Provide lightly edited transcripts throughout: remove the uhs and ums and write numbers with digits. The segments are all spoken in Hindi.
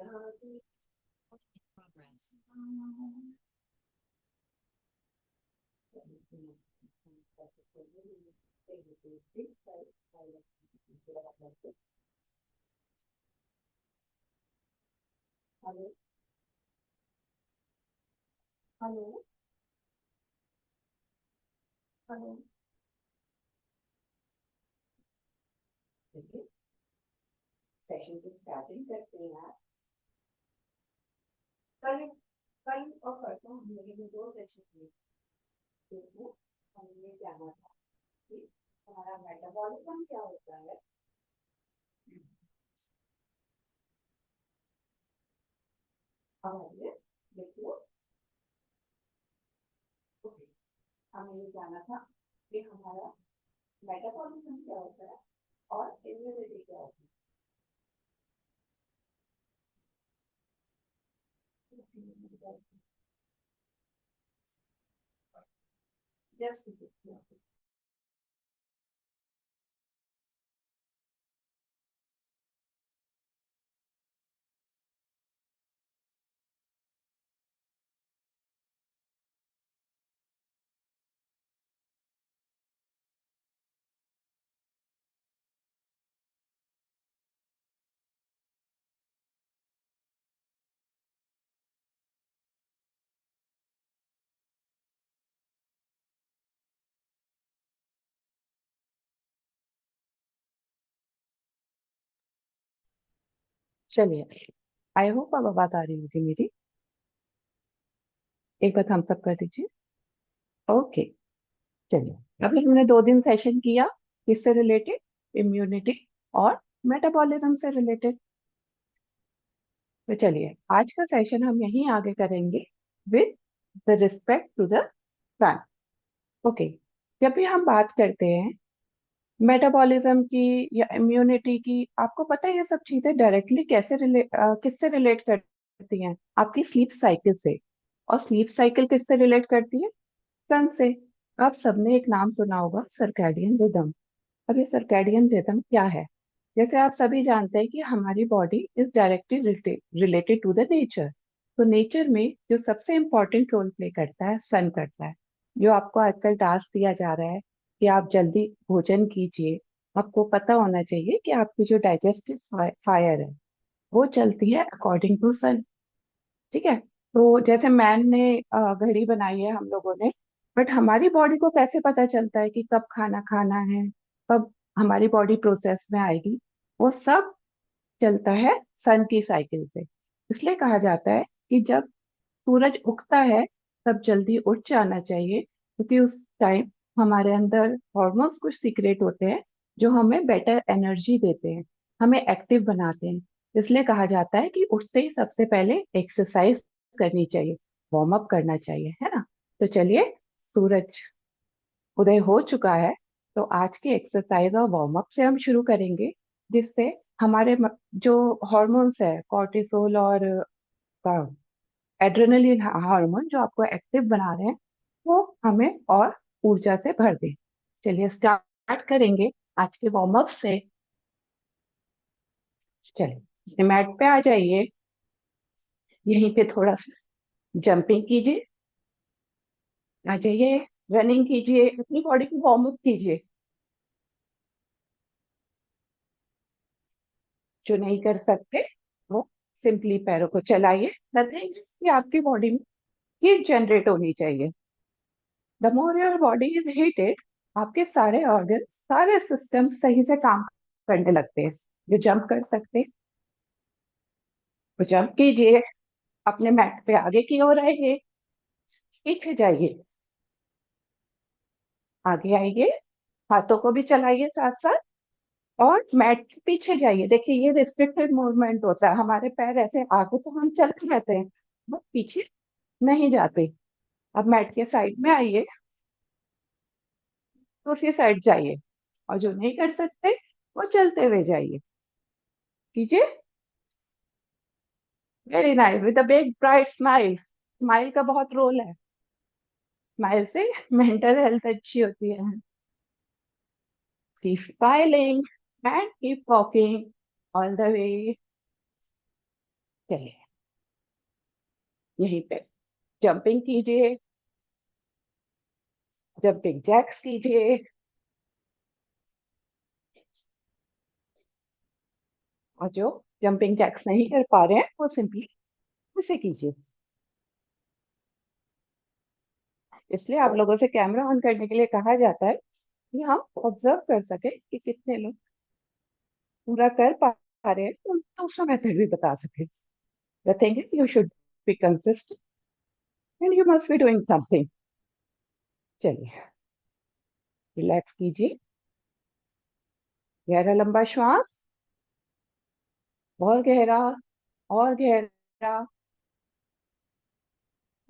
हेलो। हेलो। हेलो। देखिए, सेशन की स्टार्टिंग करते हैं आप। कल कल और परसों हम लोगों ने दो सेशन किए। तो हमें जाना था कि हमारा मेटाबॉलिज्म क्या होता है। अब आइए देखिए। ओके, हमें ये जाना था कि हमारा मेटाबॉलिज्म क्या होता है और इम्यूनिटी क्या होती है। जस्ट चलिए, आई होप अब बात आ रही होगी मेरी। एक बार थम्स अप कर दीजिए। ओके, चलिए। अभी हमने 2 दिन सेशन किया, किससे रिलेटेड? इम्यूनिटी और मेटाबॉलिज्म से रिलेटेड। तो चलिए, आज का सेशन हम यहीं आगे करेंगे with the respect to the sun. Okay, जब भी हम बात करते हैं मेटाबॉलिज्म की या इम्यूनिटी की, आपको पता है ये सब चीजें डायरेक्टली किससे रिलेट करती हैं? आपकी स्लीप साइकिल से। और स्लीप साइकिल किससे रिलेट करती है? सन से। आप सबने एक नाम सुना होगा, सर्कैडियन रिदम। अब ये सर्कैडियन रिदम क्या है? जैसे आप सभी जानते हैं कि हमारी body is directly related to the nature. तो नेचर में जो सबसे इम्पोर्टेंट रोल प्ले करता है, सन करता है। जो आपको आजकल टास्क दिया जा रहा है कि आप जल्दी भोजन कीजिए, आपको पता होना चाहिए कि आपकी जो डाइजेस्टिव फायर है वो चलती है अकॉर्डिंग टू सन। ठीक है। तो जैसे मैन ने घड़ी बनाई है हम लोगों ने, बट हमारी बॉडी को कैसे पता चलता है कि कब खाना खाना है, कब हमारी बॉडी प्रोसेस में आएगी? वो सब चलता है सन की साइकिल से। इसलिए कहा जाता है कि जब सूरज उगता है तब जल्दी उठ जाना चाहिए, क्योंकि उस टाइम हमारे अंदर हॉर्मोन्स कुछ सीक्रेट होते हैं जो हमें बेटर एनर्जी देते हैं, हमें एक्टिव बनाते हैं। इसलिए कहा जाता है कि उठते ही सबसे पहले एक्सरसाइज करनी चाहिए, वार्म अप करना चाहिए, है ना? तो चलिए, सूरज उदय हो चुका है, तो आज की एक्सरसाइज और वार्म अप से हम शुरू करेंगे, जिससे हमारे जो हॉर्मोन्स है, कॉर्टिसोल और एड्रेनलिन हार्मोन जो आपको एक्टिव बना रहे हैं, वो हमें और ऊर्जा से भर दे। चलिए, स्टार्ट करेंगे आज के वार्म अप से। चलिए, मैट पे आ जाइए। यहीं पे थोड़ा सा जंपिंग कीजिए, आ जाइए, रनिंग कीजिए, अपनी बॉडी को वार्म अप कीजिए। जो नहीं कर सकते वो सिंपली पैरों को चलाइए। नथिंग कि आपकी बॉडी में हीट जनरेट होनी चाहिए। The more your body is heated, आपके सारे ऑर्गन, सारे सिस्टम सही से काम करने लगते हैं। जो जंप कर सकते हैं वो जंप कीजिए। अपने मैट पे आगे की ओर आइए, पीछे जाइए, आगे आइए, हाथों को भी चलाइए साथ साथ, और मैट के पीछे जाइए। देखिए, ये रिस्ट्रिक्टेड मूवमेंट होता है, हमारे पैर ऐसे आगे तो हम चलते रहते हैं, बट पीछे नहीं जाते। अब मैट के साइड में आइए, दूसरी साइड जाइए, और जो नहीं कर सकते वो चलते हुए जाइए। कीजिए। Very nice, with a big bright smile. Smile का बहुत रोल है, स्माइल से मेंटल हेल्थ अच्छी होती है। Keep smiling and keep walking all the way. चलिए यहीं पे जंपिंग कीजिए, जंपिंग जैक्स कीजिए। और जो जंपिंग जैक्स नहीं कर पा रहे हैं वो सिंपली इसे कीजिए। इसलिए आप लोगों से कैमरा ऑन करने के लिए कहा जाता है कि हम ऑब्जर्व कर सके कि कितने लोग पूरा कर पा रहे हैं, तो दूसरा मेथड भी बता सके। The thing is you should be consistent and you must be doing something. चलिए रिलैक्स कीजिए, गहरा लंबा श्वास, और गहरा, और गहरा,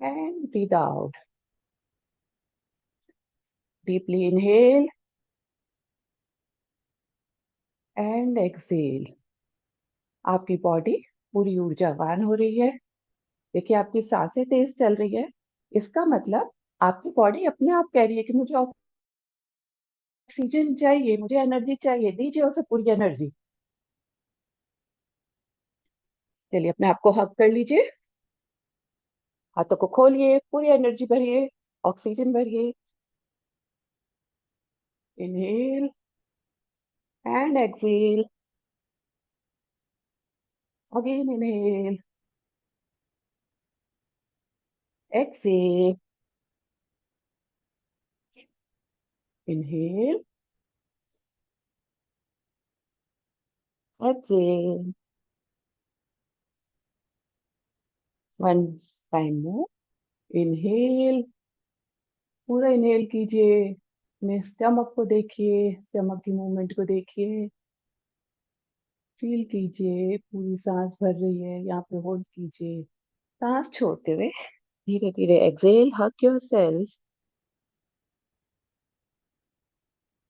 and breathe out. Deeply inhale and exhale. आपकी बॉडी पूरी ऊर्जावान हो रही है। देखिए आपकी सांसें तेज चल रही है, इसका मतलब आपकी बॉडी अपने आप कह रही है कि मुझे ऑक्सीजन चाहिए, मुझे एनर्जी चाहिए, दीजिए उसे पूरी एनर्जी। चलिए अपने आप को हक कर लीजिए, हाथों को खोलिए, पूरी एनर्जी भरिए, ऑक्सीजन भरिए। Inhale and exhale. Again inhale, exhale, inhale, exhale. One time more. Inhale, पूरा इनहेल कीजिए, अपने स्टमक को देखिए, स्टमक की मूवमेंट को देखिए, फील कीजिए पूरी सांस भर रही है, यहाँ पे होल्ड कीजिए। सांस छोड़ते हुए धीरे धीरे एक्सेल, हक योरसेल्फ।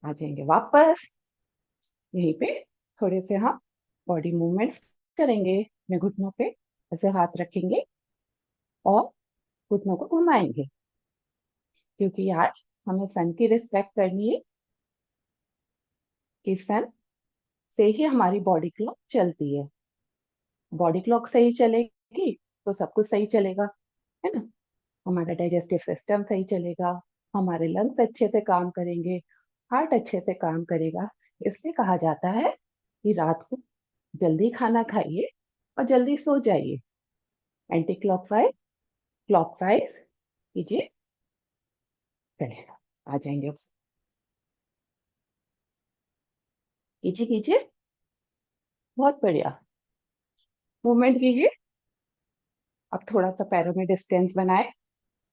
आ जाएंगे वापस यहीं पे। थोड़े से हम बॉडी मूवमेंट्स करेंगे, अपने घुटनों पे ऐसे हाथ रखेंगे और घुटनों को घुमाएंगे, क्योंकि आज हमें सन की रिस्पेक्ट करनी है कि सन से ही हमारी बॉडी क्लॉक चलती है। बॉडी क्लॉक सही चलेगी तो सब कुछ सही चलेगा, है ना। हमारा डाइजेस्टिव सिस्टम सही चलेगा, हमारे लंग्स अच्छे से काम करेंगे, हार्ट अच्छे से काम करेगा। इसलिए कहा जाता है कि रात को जल्दी खाना खाइए और जल्दी सो जाइए। एंटी क्लॉकवाइज, क्लॉकवाइज कीजिए। चलिए आ जाएंगे, कीजिए कीजिए, बहुत बढ़िया। मूवमेंट कीजिए। अब थोड़ा सा पैरों में डिस्टेंस बनाए,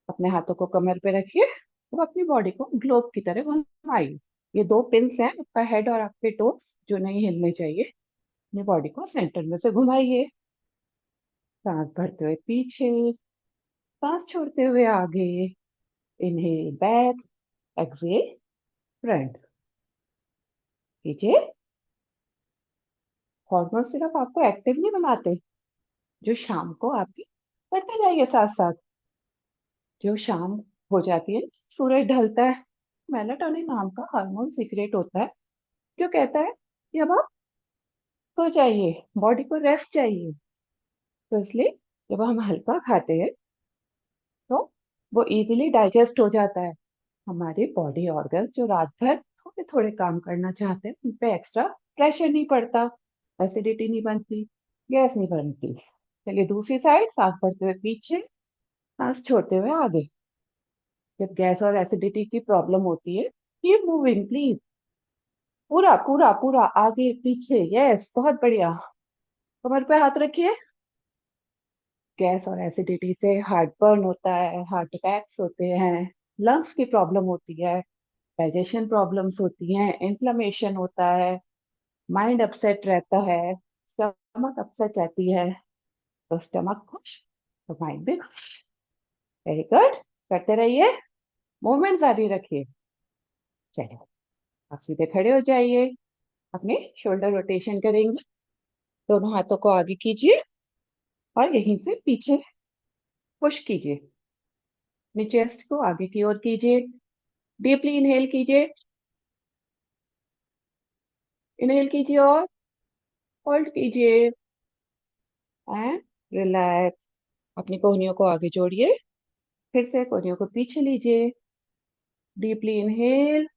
अपने हाथों को कमर पे रखिए और अपनी बॉडी को ग्लोब की तरह घुमाइए। ये दो पिंस हैं, आपका हेड और आपके टोस जो नहीं हिलने चाहिए। अपनी बॉडी को सेंटर में से घुमाइए। सांस भरते हुए पीछे, सांस छोड़ते हुए आगे। इनहेल बैक, एक्सेल फ्रंट कीजिए। हॉर्मोन सिर्फ आपको एक्टिव नहीं बनाते, जो शाम को आपकी करते जाइए साथ साथ। जो शाम हो जाती है, सूरज ढलता है, मेलाटोनिन नाम का हार्मोन सीक्रेट होता है, जो कहता है कि अब आप सो जाइए, बॉडी को रेस्ट चाहिए। तो इसलिए जब हम हल्का खाते हैं तो वो इजीली डाइजेस्ट हो जाता है। हमारे बॉडी ऑर्गन जो रात भर थोड़े थोड़े काम करना चाहते हैं, उन पे एक्स्ट्रा प्रेशर नहीं पड़ता, एसिडिटी नहीं बनती, गैस नहीं बनती। चलिए दूसरी साइड, सांस भरते हुए पीछे, सांस छोड़ते हुए आगे। जब गैस और एसिडिटी की प्रॉब्लम होती है, कीप मूविंग प्लीज। पूरा पूरा पूरा आगे पीछे, यस बहुत बढ़िया। कमर पे हाथ रखिए। गैस और एसिडिटी से हार्ट बर्न होता है, हार्ट अटैक्स होते हैं, लंग्स की प्रॉब्लम होती है, डाइजेशन प्रॉब्लम्स होती हैं, इन्फ्लेमेशन होता है, माइंड अपसेट रहता है, स्टमक अपसेट रहती है। तो स्टमक खुश तो माइंड भी खुश। वेरी गुड, करते रहिए, मूवमेंट जारी रखिए। चलिए आप सीधे खड़े हो जाइए, अपने शोल्डर रोटेशन करेंगे। दोनों हाथों को आगे कीजिए और यहीं से पीछे पुश कीजिए। अपने चेस्ट को आगे की ओर कीजिए। डीपली इनहेल कीजिए, इनहेल कीजिए और होल्ड कीजिए, एंड रिलैक्स। अपनी कोहनियों को आगे जोड़िए, फिर से कोहनियों को पीछे लीजिए। Deeply inhale,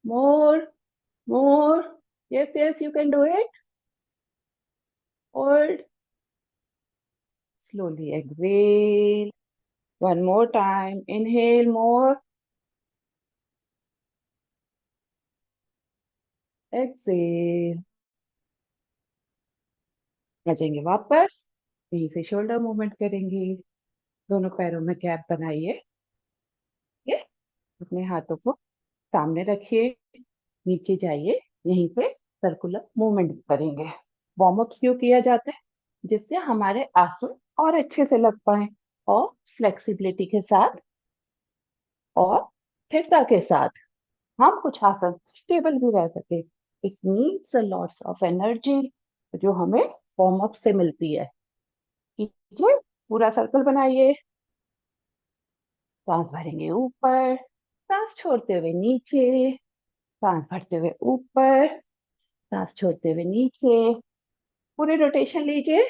more, more, yes yes you can do it. Hold, slowly exhale. One more time. Inhale more. Exhale. आ जाएंगे वापस। यहीं से शोल्डर मूवमेंट करेंगे। दोनों पैरों में गैप बनाइए। ये अपने हाथों को सामने रखिए, नीचे जाइए। यहीं से सर्कुलर मूवमेंट करेंगे। वार्म अप क्यों किया जाता है? जिससे हमारे आसन और अच्छे से लग पाए, और फ्लेक्सिबिलिटी के साथ और स्थिरता के साथ हम कुछ आसन स्टेबल भी रह सके। It needs a lots of energy जो हमें वार्म अप से मिलती है। कीजिए, पूरा सर्कल बनाइए। सांस भरेंगे ऊपर, सांस छोड़ते हुए नीचे, सांस भरते हुए ऊपर, सांस छोड़ते हुए नीचे। पूरे रोटेशन लीजिए।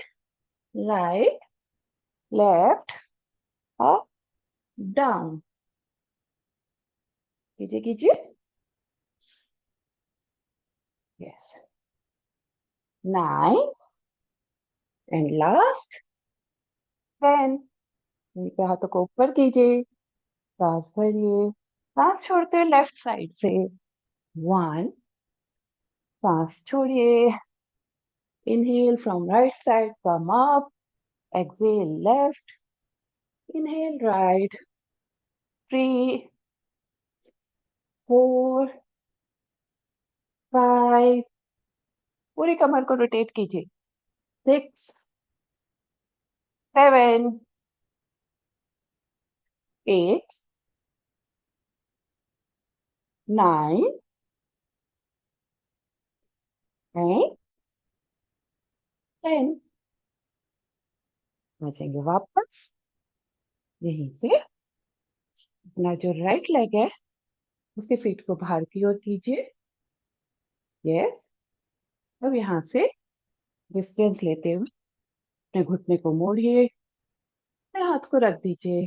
Right, left, up, down. कीजिए कीजिए। यस। 9 and last 10। यहीं पे हाथों को ऊपर कीजिए, सांस भरिए, सांस छोड़ते हुए लेफ्ट साइड से। 1, सांस छोड़िए। Inhale from right side, come up. Exhale left, inhale right. 3, 4, 5। पूरी कमर को रोटेट कीजिए। 6, 7, 8, 9 एंड 10। बचेंगे वापस। यहीं से अपना जो राइट लेग है उसके फीट को बाहर की ओर कीजिए। यस। अब यहाँ से डिस्टेंस लेते हुए अपने घुटने को मोड़िए। अपने हाथ को रख दीजिए।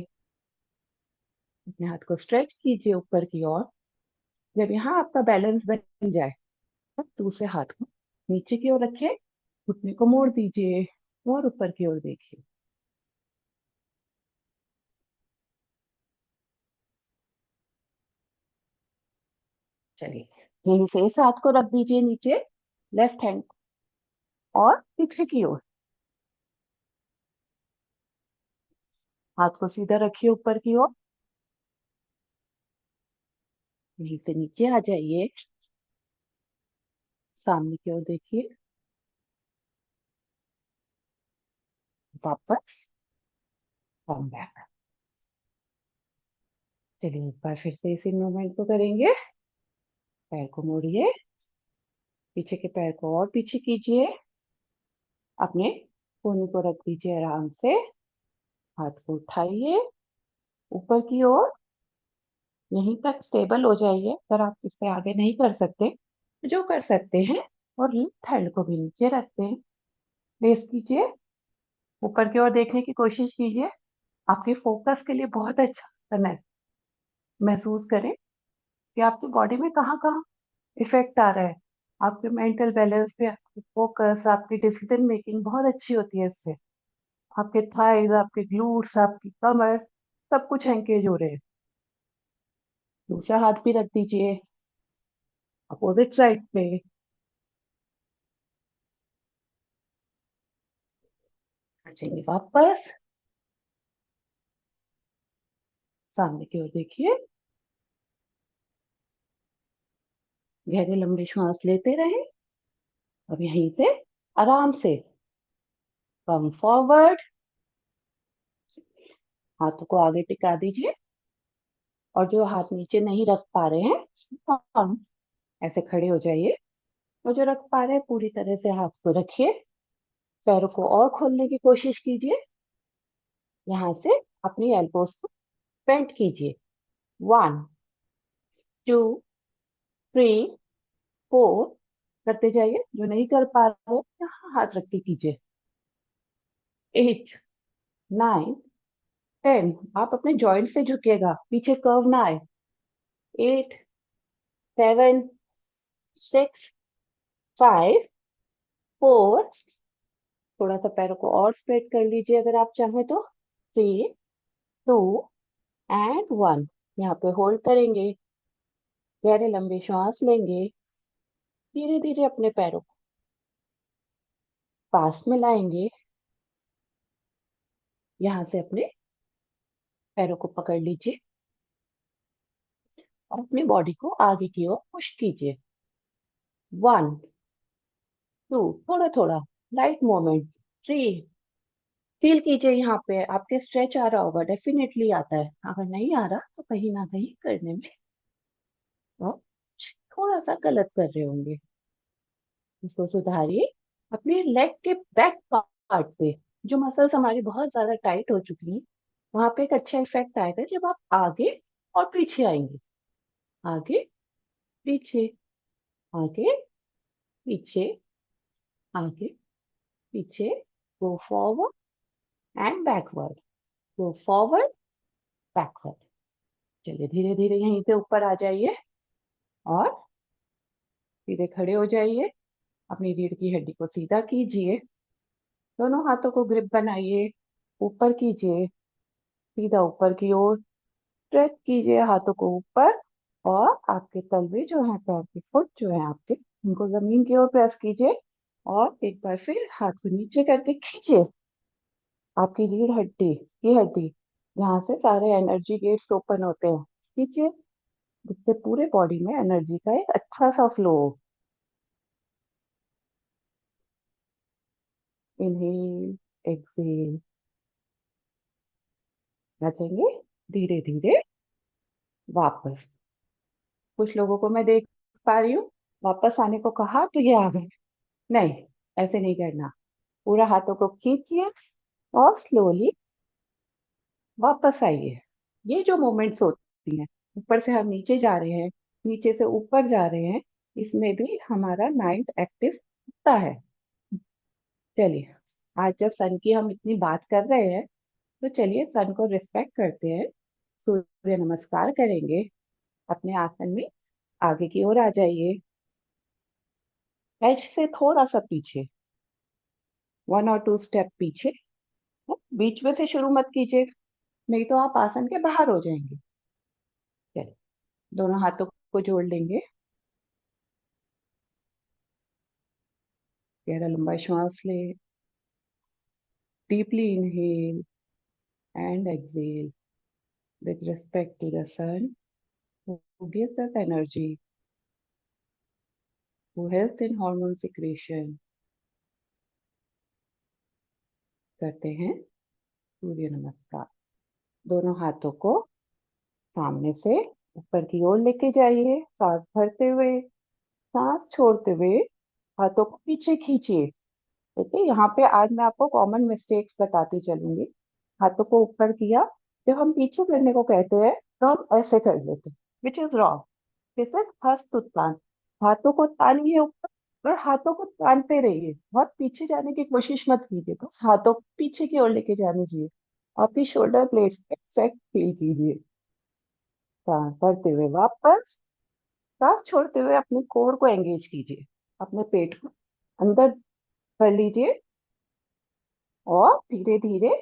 अपने हाथ को स्ट्रेच कीजिए ऊपर की ओर। जब यहाँ आपका बैलेंस बन जाए तब दूसरे हाथ को नीचे की ओर रखिए, घुटने को मोड़ दीजिए और ऊपर की ओर देखिए। चलिए, यहीं से इस हाथ को रख दीजिए नीचे, लेफ्ट हैंड, और पीछे की ओर हाथ को सीधा रखिए ऊपर की ओर। यहीं से नीचे आ जाइए, सामने की ओर देखिए। वापस कम बैक। चलिए, एक बार फिर से इसी मूवमेंट को करेंगे। पैर को मोड़िए, पीछे के पैर को और पीछे कीजिए। अपने कोहनी को रख दीजिए आराम से। हाथ को उठाइए ऊपर की ओर। यहीं तक स्टेबल हो जाइए। अगर आप इससे आगे नहीं कर सकते तो जो कर सकते हैं, और लेफ्ट हैंड को भी नीचे रखते हैं। रेस कीजिए, ऊपर की ओर देखने की कोशिश कीजिए। आपके फोकस के लिए बहुत अच्छा करना है। महसूस करें कि आपकी बॉडी में कहाँ कहाँ इफेक्ट आ रहा है। आपके मेंटल बैलेंस पे, आपकी फोकस, आपकी डिसीजन मेकिंग बहुत अच्छी होती है इससे। आपके थाइज, आपके ग्लूट्स, आपकी कमर, सब कुछ एंगेज हो रहे हैं। दूसरा हाथ भी रख दीजिए अपोजिट साइड पे। चलिए वापस सामने की ओर देखिए। गहरे लंबे श्वास लेते रहे। अब यहीं से आराम से कम फॉरवर्ड, हाथों को आगे टिका दीजिए। और जो हाथ नीचे नहीं रख पा रहे हैं, हम ऐसे खड़े हो जाइए। और जो रख पा रहे हैं पूरी तरह से हाथ को रखिए। पैरों को और खोलने की कोशिश कीजिए। यहाँ से अपनी एल्बोस को बेंड कीजिए। 1, 2, 3, 4 करते जाइए। जो नहीं कर पा रहे यहाँ हाथ रख के कीजिए। 8, 9, 10। आप अपने जॉइंट से झुकिएगा, पीछे कर्व ना आए। 8, 7, 6, 5, 4, थोड़ा सा पैरों को और स्प्रेड कर लीजिए अगर आप चाहें तो। 3, 2 एंड 1। यहाँ पे होल्ड करेंगे, गहरे लंबे श्वास लेंगे, धीरे धीरे अपने पैरों को पास में लाएंगे। यहाँ से अपने पैरों को पकड़ लीजिए और अपनी बॉडी को आगे की ओर पुश कीजिए। 1, 2, थोड़ा थोड़ा लाइट मोमेंट। 3, फील कीजिए यहाँ पे आपके स्ट्रेच आ रहा होगा, डेफिनेटली आता है। अगर नहीं आ रहा तो कहीं ना कहीं करने में आप थोड़ा सा गलत कर रहे होंगे। इसको सुधारिए। अपने लेग के बैक पार्ट पे जो मसल्स हमारी बहुत ज्यादा टाइट हो चुकी हैं, वहां पे एक अच्छा इफेक्ट आएगा जब आप आगे और पीछे आएंगे। आगे, पीछे, आगे, पीछे, आगे, पीछे। Go forward and backward, go forward, backward. चलिए धीरे धीरे यहीं से ऊपर आ जाइए और सीधे खड़े हो जाइए। अपनी रीढ़ की हड्डी को सीधा कीजिए, दोनों हाथों को ग्रिप बनाइए, ऊपर कीजिए, सीधा ऊपर की ओर स्ट्रेच कीजिए हाथों को ऊपर। और आपके तलवे जो है, पैर की फुट जो है आपके, उनको जमीन की ओर प्रेस कीजिए और एक बार फिर हाथ को नीचे करके खींचिए। आपकी रीढ़ हड्डी की हड्डी, यहाँ से सारे एनर्जी गेट्स ओपन होते हैं, खींचिए, जिससे पूरे बॉडी में एनर्जी का एक अच्छा सा फ्लो हो। इनहेल, एक्सेल, रखेंगे धीरे धीरे वापस। कुछ लोगों को मैं देख पा रही हूँ, वापस आने को कहा तो ये आ गए। नहीं, ऐसे नहीं करना। पूरा हाथों को खींचिए और स्लोली वापस आइए। ये जो मोमेंट्स होती हैं, ऊपर से हम नीचे जा रहे हैं, नीचे से ऊपर जा रहे हैं, इसमें भी हमारा माइंड एक्टिव होता है। चलिए, आज जब सन की हम इतनी बात कर रहे हैं, तो चलिए सन को रिस्पेक्ट करते हैं। सूर्य नमस्कार करेंगे। अपने आसन में आगे की ओर आ जाइए, एज से थोड़ा सा पीछे, 1 और 2 स्टेप पीछे। बीच में से शुरू मत कीजिए, नहीं तो आप आसन के बाहर हो जाएंगे। चलिए, दोनों हाथों को जोड़ लेंगे, गहरा लंबा श्वास ले, deeply inhale and exhale with respect to the sun who gives us energy, who helps in hormone secretion। करते हैं सूर्य नमस्कार। दोनों हाथों को सामने से ऊपर की ओर लेके जाइए, सांस भरते हुए, सांस छोड़ते हुए हाथों को पीछे खींचिए। देखिए, यहाँ पे आज मैं आपको कॉमन मिस्टेक्स बताती चलूंगी। हाथों को ऊपर किया, जब हम पीछे करने को कहते हैं तो हम ऐसे कर लेते हैं, which is wrong. This is हस्त उत्तान। हाथों को तानिए ऊपर और हाथों को तानते रहिए, बहुत पीछे जाने की कोशिश मत कीजिए, बस हाथों को पीछे की ओर लेके जाने दीजिए। आपकी शोल्डर ब्लेड्स पे इफेक्ट फील कीजिए। सांस भरते हुए वापस, सांस छोड़ते हुए अपनी कोर को एंगेज कीजिए, अपने पेट को अंदर कर लीजिए और धीरे धीरे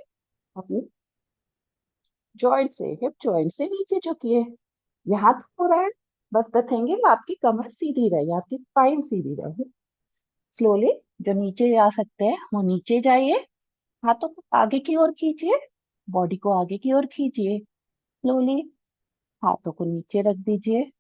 अपनी जॉइंट से, हिप जॉइंट से नीचे झुकिए। यहाँ तक हो रहा है, बस द थिंग इज आपकी कमर सीधी रहे, आपकी स्पाइन सीधी रहे। स्लोली जो नीचे जा सकते हैं वो नीचे जाइए, हाथों को आगे की ओर खींचिए, बॉडी को आगे की ओर खींचिए। स्लोली हाथों को नीचे रख दीजिए।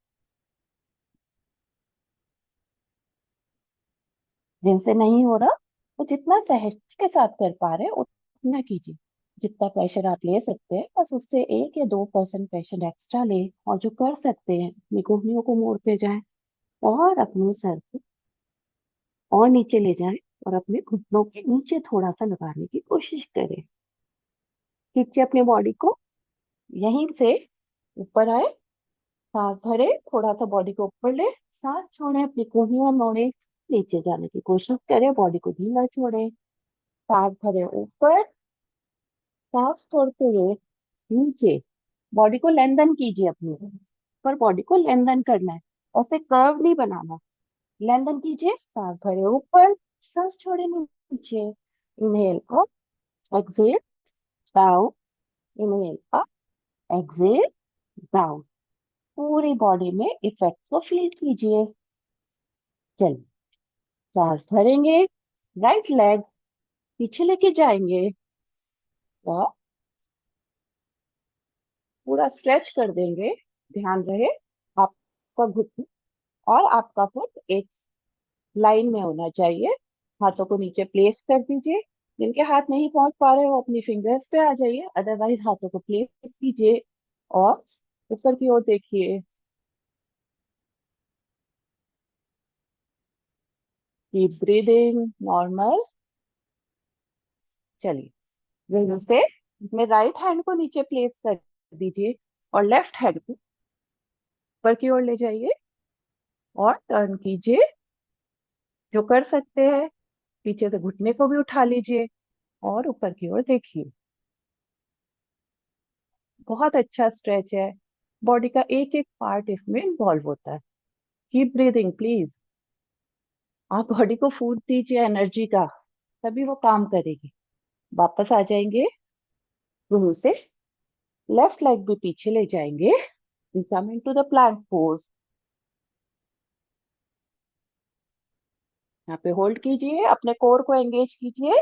जिनसे नहीं हो रहा वो जितना सहजता के साथ कर पा रहे हैं उतना कीजिए। जितना प्रेशर आप ले सकते हैं, बस उससे 1 या 2% प्रेशर एक्स्ट्रा ले, और जो कर सकते हैं अपनी कोहनियों को मोड़ते जाएं और अपने सर को और नीचे ले जाएं और अपने घुटनों के नीचे थोड़ा सा लगाने की कोशिश करें। खींचिए अपनी बॉडी को, यहीं से ऊपर आए, सांस भरे, थोड़ा सा बॉडी को ऊपर ले, सांस छोड़े, अपनी कोहनियां मोड़े, नीचे जाने की कोशिश करें, बॉडी को ढीला छोड़े। सांस भरे ऊपर, सांस छोड़ते हुए नीचे, बॉडी को लेंथन कीजिए अपनी, पर बॉडी को लेंथन करना है, ऐसे कर्व नहीं बनाना। लेंथन कीजिए, सांस भरे ऊपर, सांस छोड़े नीचे। Inhale up, exhale down, inhale up, exhale down. पूरी बॉडी में इफेक्ट को फील कीजिए। चलिए, सांस भरेंगे, राइट लेग पीछे लेके जाएंगे और पूरा स्ट्रेच कर देंगे। ध्यान रहे आपका घुटना और आपका फुट एक लाइन में होना चाहिए। हाथों को नीचे प्लेस कर दीजिए। जिनके हाथ नहीं पहुंच पा रहे वो अपनी फिंगर्स पे आ जाइए, अदरवाइज हाथों को प्लेस कीजिए और ऊपर की ओर देखिए। Keep breathing normal. चलिए, फिर से अपने राइट हैंड को नीचे प्लेस कर दीजिए और लेफ्ट हैंड को ऊपर की ओर ले जाइए और टर्न कीजिए। जो कर सकते हैं, पीछे से घुटने को भी उठा लीजिए और ऊपर की ओर देखिए। बहुत अच्छा स्ट्रेच है। बॉडी का एक एक पार्ट इसमें इन्वॉल्व होता है। Keep breathing please. आप बॉडी को फूड दीजिए एनर्जी का, तभी वो काम करेगी। वापस आ जाएंगे, वहीं से लेफ्ट लेग भी पीछे ले जाएंगे। Come into the plank pose. यहाँ पे होल्ड कीजिए, अपने कोर को एंगेज कीजिए।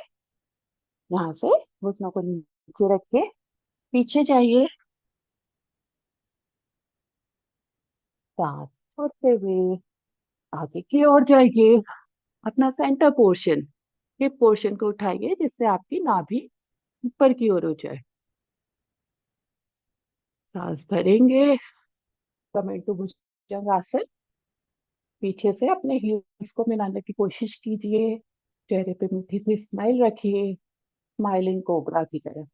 यहाँ से घुटनों को नीचे रख के पीछे जाइए, सांस छोड़ते हुए आगे की ओर जाइए। अपना सेंटर पोर्शन, हिप पोर्शन को उठाइए जिससे आपकी नाभि ऊपर की ओर हो जाए। सांस भरेंगे, कम इनटू भुजंगासन। पीछे से अपने हील्स को मिलाने की कोशिश कीजिए। चेहरे पे मीठी सी स्माइल रखिए, स्माइलिंग कोबरा की तरह।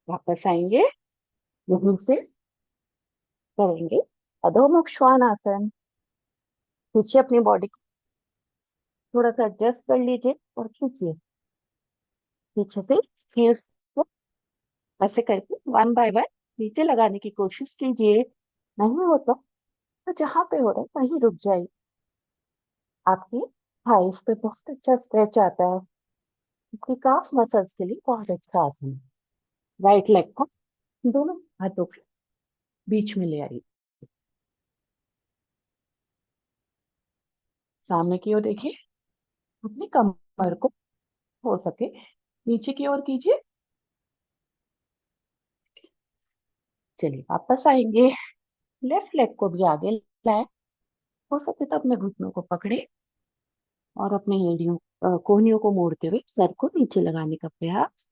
वापस आएंगे, वहीं से करेंगे अधोमुख श्वान आसन। पीछे अपनी बॉडी को थोड़ा सा एडजस्ट कर लीजिए और खींचिए। पीछे से हील्स को ऐसे करके वन बाय वन नीचे लगाने की कोशिश कीजिए। नहीं हो तो जहां पे हो रहा है वहीं रुक जाइए। आपकी थाइस पे बहुत अच्छा स्ट्रेच आता है। आपकी काफ मसल्स के लिए बहुत अच्छा आसन है। राइट लेग को दोनों हाथों के बीच में ले आइए। सामने की ओर देखिए, अपनी कमर को हो सके नीचे की ओर कीजिए। चलिए, वापस आएंगे, लेफ्ट लेग को भी आगे लाए। हो सके तो अपने घुटनों को पकड़े और अपने एड़ियों कोहनियों को मोड़ते हुए सर को नीचे लगाने का प्रयास।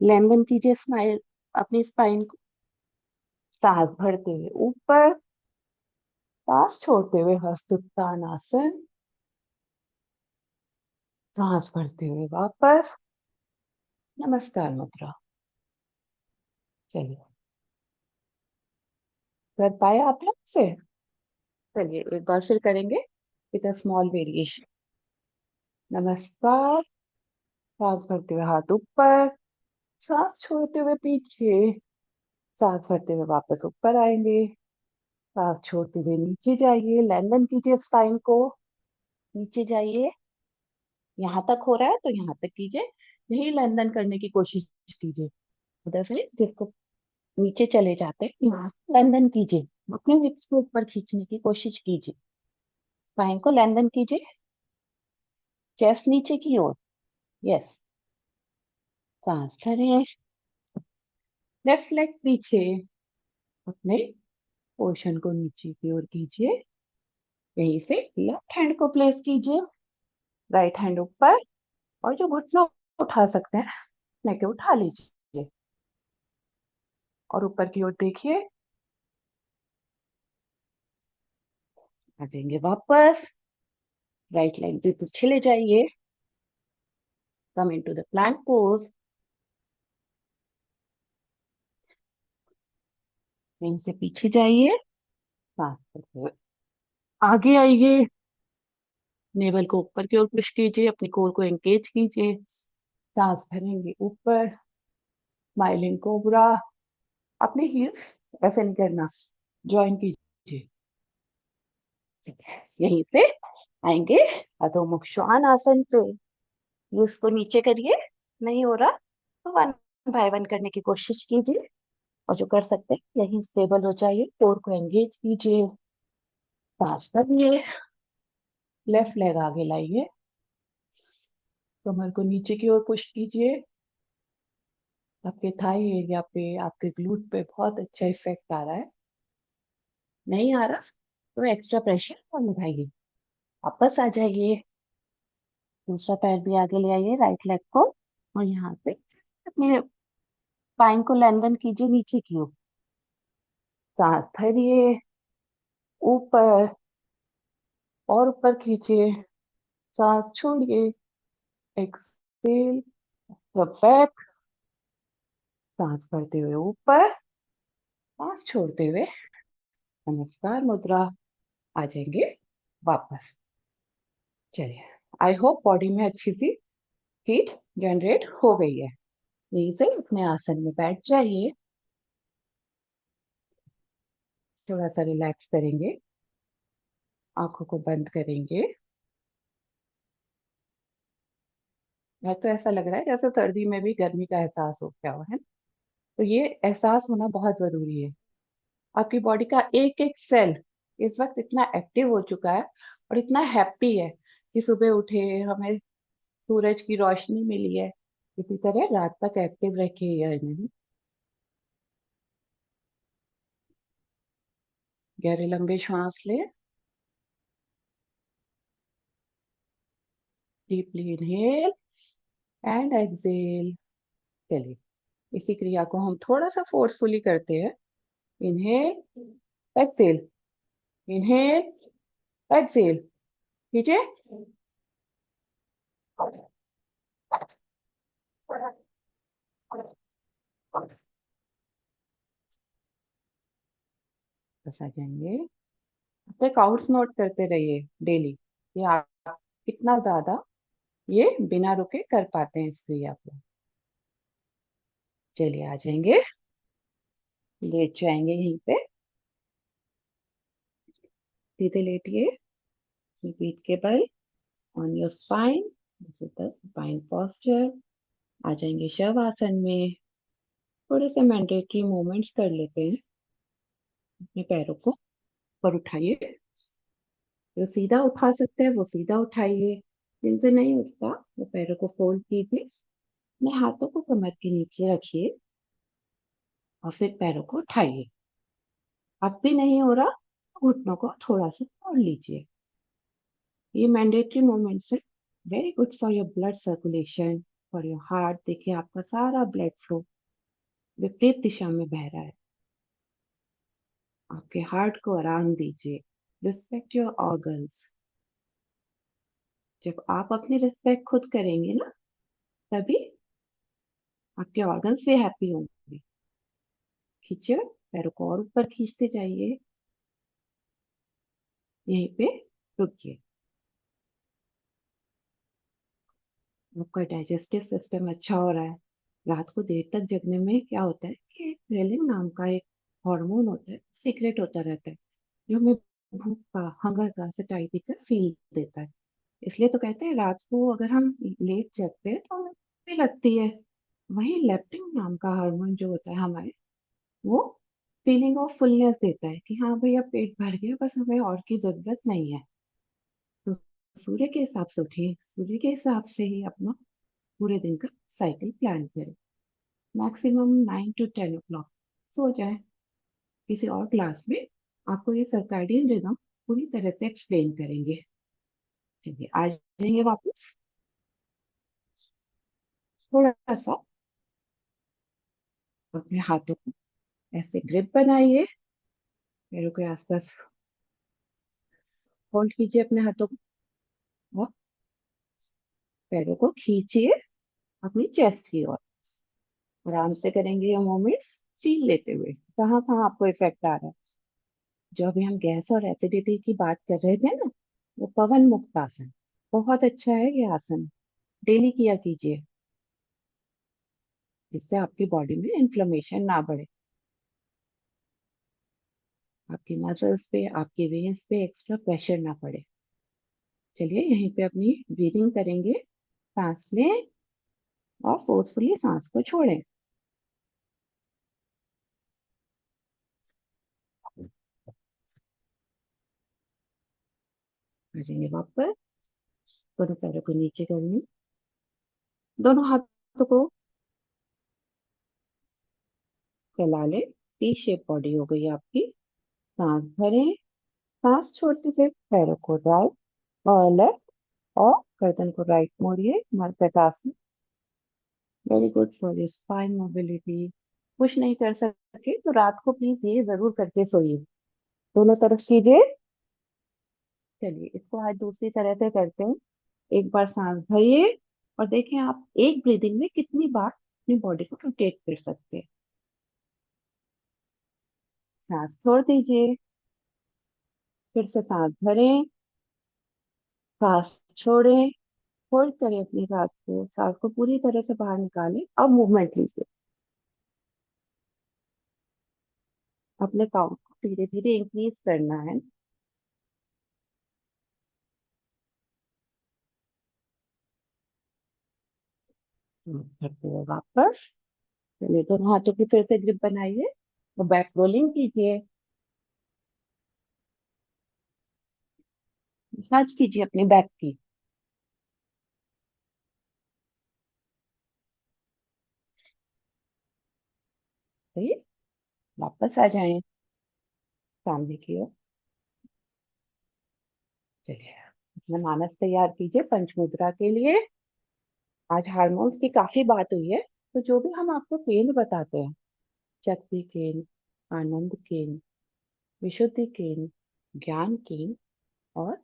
लेंथन कीजिए स्माइल, अपनी स्पाइन को। सांस भरते हुए ऊपर, सांस छोड़ते हुए हस्तोत्तानासन। सांस भरते हुए वापस नमस्कार मुद्रा। चलिए, कर पाए आप लोग से? चलिए, एक बार फिर करेंगे विद अ स्मॉल वेरिएशन। नमस्कार। सांस भरते हुए हाथ ऊपर, सांस छोड़ते हुए पीछे। सांस भरते हुए वापस ऊपर आएंगे, सांस छोड़ते हुए नीचे जाइए। लेंथन कीजिए स्पाइन को, नीचे जाइए। यहाँ तक हो रहा है तो यहाँ तक कीजिए, यही लेंथन करने की कोशिश कीजिए। उधर से जिसको नीचे चले जाते हैं यहाँ लेंथन कीजिए, अपने हिप्स को ऊपर खींचने की कोशिश कीजिए। स्पाइन को लेंथन कीजिए, चेस्ट नीचे की ओर। यस। सांस भरें, लेफ्ट लेग पीछे, अपने पोर्शन को नीचे की ओर कीजिए। यहीं से लेफ्ट हैंड को प्लेस कीजिए, राइट हैंड ऊपर, और जो घुटना उठा सकते हैं लेके उठा लीजिए और ऊपर की ओर देखिए। आ जाएंगे वापस, राइट लेग भी पीछे ले जाइए। Come into the plank pose. यहीं से पीछे जाइए, सांस करते हुए आगे आइए। नेवल को ऊपर की ओर पुश कीजिए, अपनी कोर को एंगेज कीजिए। सांस भरेंगे ऊपर, स्माइलिंग कोबरा। अपने हील्स ऐसे नहीं करना, ज्वाइन कीजिए। यहीं पे आएंगे अधो मुख श्वान आसन पे। ये इसको नीचे करिए, नहीं हो रहा तो 1 बाय 1 करने की कोशिश कीजिए, और जो कर सकते हैं यहीं स्टेबल हो जाइए। कोर को एंगेज कीजिए, सांस भरिए, लेफ्ट लेग आगे लाइए, कमर को नीचे की ओर पुश कीजिए। आपके थाई एरिया पे, आपके ग्लूट पे बहुत अच्छा इफेक्ट आ रहा है। नहीं आ रहा तो एक्स्ट्रा प्रेशर और लगाइए। वापस आ जाइए, दूसरा पैर भी आगे ले आइए, राइट लेग को, और यहाँ पे अपने स्पाइन को लेंथन कीजिए नीचे की ओर। सांस भरिए ऊपर और ऊपर खींचिए, सांस छोड़िए, एक्सेल, बैक, सांस भरते हुए ऊपर, सांस छोड़ते हुए नमस्कार मुद्रा। आ जाएंगे वापस। चलिए, आई होप बॉडी में अच्छी सी हीट जनरेट हो गई है। यहीं से अपने आसन में बैठ जाइए, थोड़ा सा रिलैक्स करेंगे, आंखों को बंद करेंगे। या तो ऐसा लग रहा है जैसे सर्दी में भी गर्मी का एहसास हो गया हो, है ना? तो ये एहसास होना बहुत जरूरी है। आपकी बॉडी का एक एक सेल इस वक्त इतना एक्टिव हो चुका है और इतना हैप्पी है कि सुबह उठे, हमें सूरज की रोशनी मिली है। इसी तरह रात तक एक्टिव रखिए। ये नहीं, गहरे लंबे श्वास ले, डीपली इनहेल एंड एक्सेल। चलिए, इसी क्रिया को हम थोड़ा सा फोर्सफुली करते हैं। Inhale, exhale, inhale, exhale. कीजिए। बस आ जाएंगे। अपने काउंट्स नोट करते रहिए डेली, कि आप कितना ज्यादा ये बिना रुके कर पाते हैं इस क्रिया को। चलिए, आ जाएंगे, लेट जाएंगे यहीं पे, सीधे लेटिए, पीठ के बल on your spine, spine posture. आ जाएंगे शव आसन में। थोड़े से मैंडेटरी मूवमेंट्स कर लेते हैं। अपने पैरों को ऊपर उठाइए, जो सीधा उठा सकते हैं वो सीधा उठाइए, जिनसे नहीं उठता वो पैरों को फोल्ड कीजिए, अपने हाथों को कमर के नीचे रखिए और फिर पैरों को उठाइए। अब भी नहीं हो रहा तो घुटनों को थोड़ा सा मोड़ लीजिए। ये मैंडेटरी मूवमेंट्स है, very good for your blood circulation, for your heart. देखिए, आपका सारा ब्लड फ्लो विपरीत दिशा में बह रहा है। आपके हार्ट को आराम दीजिए। Respect your organs. जब आप अपनी रिस्पेक्ट खुद करेंगे ना, तभी आपके ऑर्गन्स भी हैप्पी होंगे। खींचिए, पैरों को और ऊपर खींचते जाइए, यहीं पे रुकिए। आपका डाइजेस्टिव सिस्टम अच्छा हो रहा है। रात को देर तक जगने में क्या होता है कि ग्रेलिन नाम का एक हार्मोन होता है, सीक्रेट होता रहता है, जो हमें भूख का, हंगर का, सटाइटी का फील देता है। इसलिए तो कहते हैं रात को अगर हम लेट जगते हैं तो हमें भूख भी लगती है। वही लेप्टिन नाम का हार्मोन जो होता है हमारे, वो फीलिंग ऑफ फुलनेस देता है कि हाँ भैया पेट भर गया, बस हमें और की जरूरत नहीं है। तो सूर्य के हिसाब से उठिए, सूर्य के हिसाब से ही अपना पूरे दिन का साइकिल प्लान करें। मैक्सिमम 9 to 10 o'clock सो जाए। किसी और क्लास में आपको ये सर्काडियन रिदम पूरी तरह से एक्सप्लेन करेंगे। चलिए, आ जाएंगे वापस। थोड़ा सा अपने हाथों को ऐसे ग्रिप बनाइए, पैरों के आसपास होल्ड कीजिए अपने हाथों को, और पैरों को खींचिए अपनी चेस्ट की ओर। आराम से करेंगे ये मूवमेंट्स, फील लेते हुए कहाँ कहाँ आपको इफेक्ट आ रहा है। जो अभी हम गैस और एसिडिटी की बात कर रहे थे ना, वो पवन मुक्त आसन बहुत अच्छा है। ये आसन डेली किया कीजिए। जिससे आपकी बॉडी में इन्फ्लेमेशन ना बढ़े, आपकी मसल्स पे, आपके वेन्स पे एक्स्ट्रा प्रेशर ना पड़े। चलिए यहीं पे अपनी ब्रीदिंग करेंगे। सांस लें और फोर्सफुली सांस को छोड़ें। आ जाएंगे वापस। दोनों पैरों को नीचे करनी, दोनों हाथों को फैला लें। टी शेप बॉडी हो गई आपकी। सांस भरें, सांस छोड़ते हुए पैरों को राइट और लेफ्ट और गर्दन को राइट मोड़िए, मर्कटासन। Very good for your spine mobility. कुछ नहीं कर सके तो रात को प्लीज ये जरूर करके सोइए। दोनों तरफ कीजिए। चलिए इसको आज दूसरी तरह से करते हैं। एक बार सांस भरिए और देखें आप एक ब्रीदिंग में कितनी बार अपनी बॉडी को रोटेट कर सकते हैं। सांस छोड़ दीजिए, फिर से सांस भरें, सांस छोड़ें, होल्ड करें अपनी सांस को पूरी तरह से बाहर निकालें। अब मूवमेंट लीजिए। अपने काउंट को धीरे धीरे इंक्रीज करना है। करते हुए वापस। चलिए दोनों हाथों की फिर से ग्रिप बनाइए और बैक रोलिंग कीजिए। मसाज कीजिए अपने बैक की। सही। वापस आ जाएं सामने की ओर। चलिए अपना मानस तैयार कीजिए पंच मुद्रा के लिए। आज हार्मोन्स की काफी बात हुई है, तो जो भी हम आपको केंद्र बताते हैं, शक्ति केंद्र, आनंद केंद्र, विशुद्धि केंद्र, ज्ञान केंद्र और